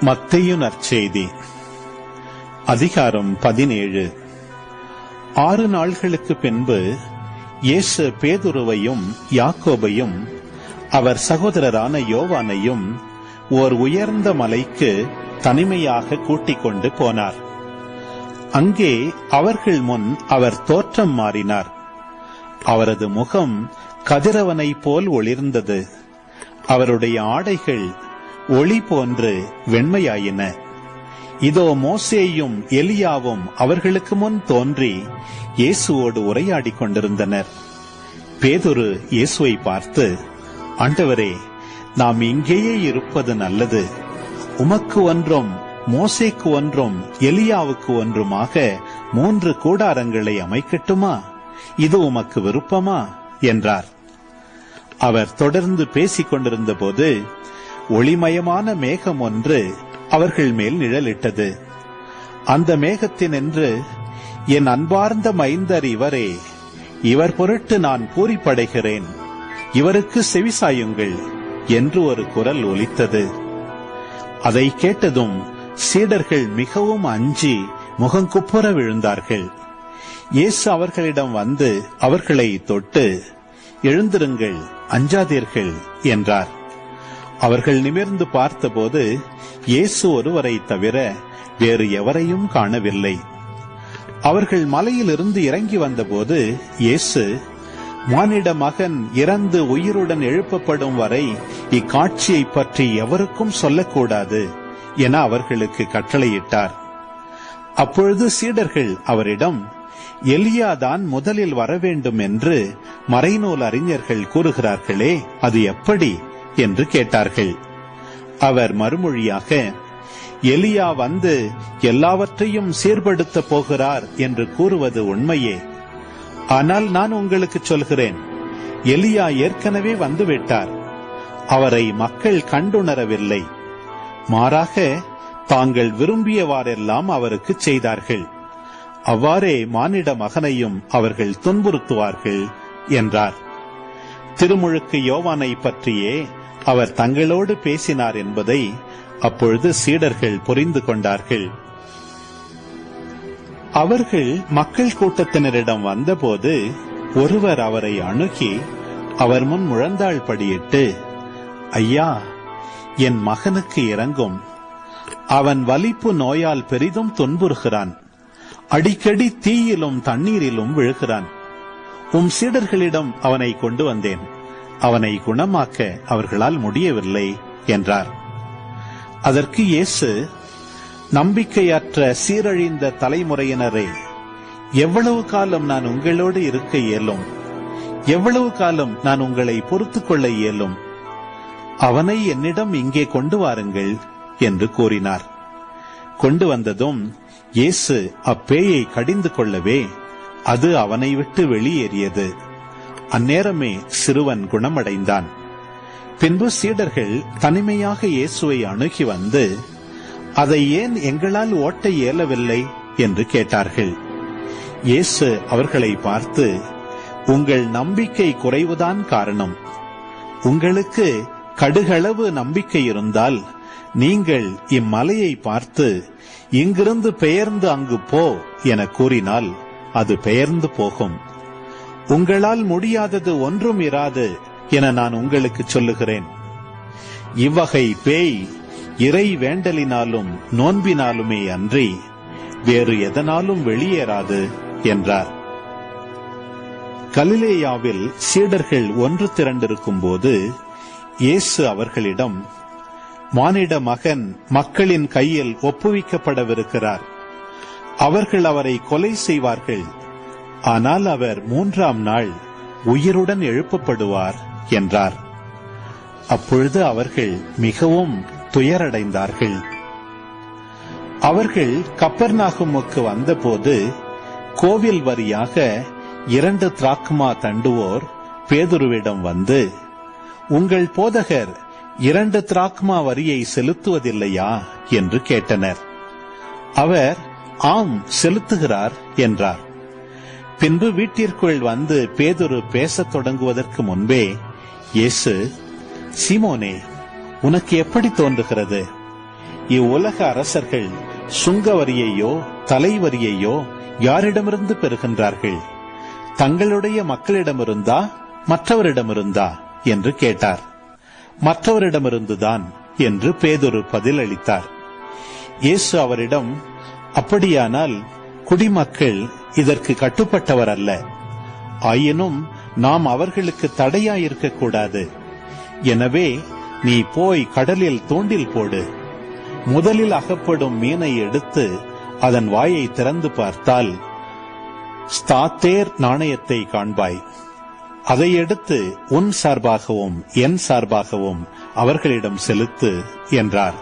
மத்தேயு நற்செய்தி அதிகாரம் 17. 6 நாள்களுக்கு பின்பு இயேசு பேதுருவையும் யாக்கோபையும் அவர் சகோதரரான யோவானையும் ஓர் உயர்ந்த மலைக்கு தனிமையாக கூட்டிக் கொண்டு போனார். அங்கே அவர்கள் முன் அவர் தோற்றம் மாறினார். அவரது முகம் கதிரவனை போல் ஒளிர்ந்தது. அவருடைய ஆடைகள் ஒளி போன்று வெண்மையாயின. இதோ மோசேயும் எலியாவும் அவர்களுக்கு முன் தோன்றி இயேசுவோடு உரையாடிக் கொண்டிருந்தனர். பேதுரு இயேசுவை பார்த்து, ஆண்டவரே, நாம் இங்கேயே இருப்பது நல்லது. உமக்கு ஒன்றும் மோசேக்கு ஒன்றும் எலியாவுக்கு ஒன்றுமாக 3 கூடாரங்களை அமைக்கட்டுமா? இது உமக்கு விருப்பமா என்றார். அவர் தொடர்ந்து பேசிக் கொண்டிருந்த போது ஒளிமயமான மேகம் ஒன்று அவர்கள் மேல் நிழலிட்டது. அந்த மேகத்தினின்று, என் அன்பார்ந்த மைந்தர் இவரே, இவர் பொருட்டு நான் பூரிப்படைகிறேன், இவருக்கு செவிசாயுங்கள் என்று ஒரு குரல் ஒலித்தது. அதை கேட்டதும் சீடர்கள் மிகவும் அஞ்சி முகங்குப்புற விழுந்தார்கள். இயேசு அவர்களிடம் வந்து அவர்களை தொட்டு, எழுந்திருங்கள், அஞ்சாதீர்கள் என்றார். அவர்கள் நிமிர்ந்து பார்த்தபோது இயேசு ஒருவரை தவிர வேறு எவரையும் காணவில்லை. அவர்கள் மலையிலிருந்து இறங்கி வந்தபோது இயேசு, மானிட மகன் இறந்து உயிருடன் எழுப்பப்படும் வரை இக்காட்சியை பற்றி எவருக்கும் சொல்லக்கூடாது என அவர்களுக்கு கட்டளையிட்டார். அப்பொழுது சீடர்கள் அவரிடம், எலியாதான் முதலில் வரவேண்டும் என்று மறைநூல் அறிஞர்கள் கூறுகிறார்களே, அது எப்படி என்று கேட்டார்கள். அவர் மறுமொழியாக, எலியா வந்து எல்லாவற்றையும் சீர்படுத்த போகிறார் என்று கூறுவது உண்மையே. ஆனால் நான் உங்களுக்கு சொல்கிறேன், எலியா ஏற்கனவே வந்துவிட்டார். அவரை மக்கள் கண்டுணரவில்லை. மாறாக தாங்கள் விரும்பியவாறெல்லாம் அவருக்கு செய்தார்கள். அவ்வாறே மானிட மகனையும் அவர்கள் துன்புறுத்துவார்கள் என்றார். திருமுழுக்கு யோவானை பற்றியே அவர் தங்களோடு பேசினார் என்பதை அப்பொழுது சீடர்கள் புரிந்து கொண்டார்கள். அவர்கள் மக்கள் கூட்டத்தினரிடம் வந்தபோது ஒருவர் அவரை அணுகி அவர் முன் முழந்தாள் படியிட்டு, ஐயா, என் மகனுக்கு இரங்கும். அவன் வலிப்பு நோயால் பெரிதும் துன்புறுகிறான். அடிக்கடி தீயிலும் தண்ணீரிலும் விழுகிறான். உம் சீடர்களிடம் அவனை கொண்டு வந்தேன். அவனை குணமாக்க அவர்களால் முடியவில்லை என்றார். அதற்கு இயேசு, நம்பிக்கையற்ற சீரழிந்த தலைமுறையினரே, எவ்வளவு காலம் நான் உங்களோடு இருக்க இயலும்? எவ்வளவு காலம் நான் உங்களை பொறுத்துக் கொள்ள இயலும்? அவனை என்னிடம் இங்கே கொண்டு வாருங்கள் என்று கூறினார். கொண்டு வந்ததும் இயேசு அப்பேயை கடிந்து கொள்ளவே அது அவனை விட்டு வெளியேறியது. அந்நேரமே சிறுவன் குணமடைந்தான். பின்பு சீடர்கள் தனிமையாக இயேசுவை அணுகி வந்து, அதை ஏன் எங்களால் ஓட்ட இயலவில்லை என்று கேட்டார்கள். இயேசு அவர்களை பார்த்து, உங்கள் நம்பிக்கை குறைவுதான் காரணம். உங்களுக்கு கடுகளவு நம்பிக்கை இருந்தால் நீங்கள் இம்மலையை பார்த்து, இங்கிருந்து பெயர்ந்து அங்கு போ என கூறினால் அது பெயர்ந்து போகும். உங்களால் முடியாதது ஒன்றும் இராது என நான் உங்களுக்கு சொல்லுகிறேன். இவ்வகை பேய் இறை வேண்டலினாலும் நோன்பினாலுமே அன்றி வேறு எதனாலும் வெளியேறாது என்றார். கலிலேயாவில் சீடர்கள் ஒன்று திரண்டிருக்கும் போது இயேசு அவர்களிடம், மானிட மகன் மக்களின் கையில் ஒப்புவிக்கப்படவிருக்கிறார். அவர்கள் அவரை கொலை செய்வார்கள். ஆனால் அவர் 3ஆம் நாள் உயிருடன் எழுப்பப்படுவார் என்றார். அப்பொழுது அவர்கள் மிகவும் துயரடைந்தார்கள். அவர்கள் கப்பர்நாகுமுக்கு வந்தபோது கோவில் வரியாக 2 திராக்மா தண்டுவோர் பேதுருவிடம் வந்து, உங்கள் போதகர் 2 திராக்மா வரியை செலுத்துவதில்லையா என்று கேட்டனர். அவர், ஆம், செலுத்துகிறார் என்றார். பின்பு வீட்டிற்குள் வந்து பேதுரு பேசத் தொடங்குவதற்கு முன்பே இயேசு, சீமோனே, உனக்கு எப்படி தோன்றுகிறது? இவ்வுலக அரசர்கள் சுங்க வரியையோ தலைவரியையோ யாரிடமிருந்து பெறுகின்றார்கள்? தங்களுடைய மக்களிடமிருந்தா மற்றவரிடமிருந்தா என்று கேட்டார். மற்றவரிடமிருந்துதான் என்று பேதுரு பதிலளித்தார். இயேசு அவரிடம், அப்படியானால் குடிமக்கள் இதற்கு கட்டுப்பட்டவர் அல்ல. ஆயினும் நாம் அவர்களுக்கு தடையாயிருக்க கூடாது. எனவே நீ போய் கடலில் தூண்டில் போடு. முதலில் அகப்படும் மீனை எடுத்து அதன் வாயை திறந்து பார்த்தால் ஸ்தாத்தேர் நாணயத்தை காண்பாய். அதை எடுத்து உன் சார்பாகவும் என் சார்பாகவும் அவர்களிடம் செலுத்து என்றார்.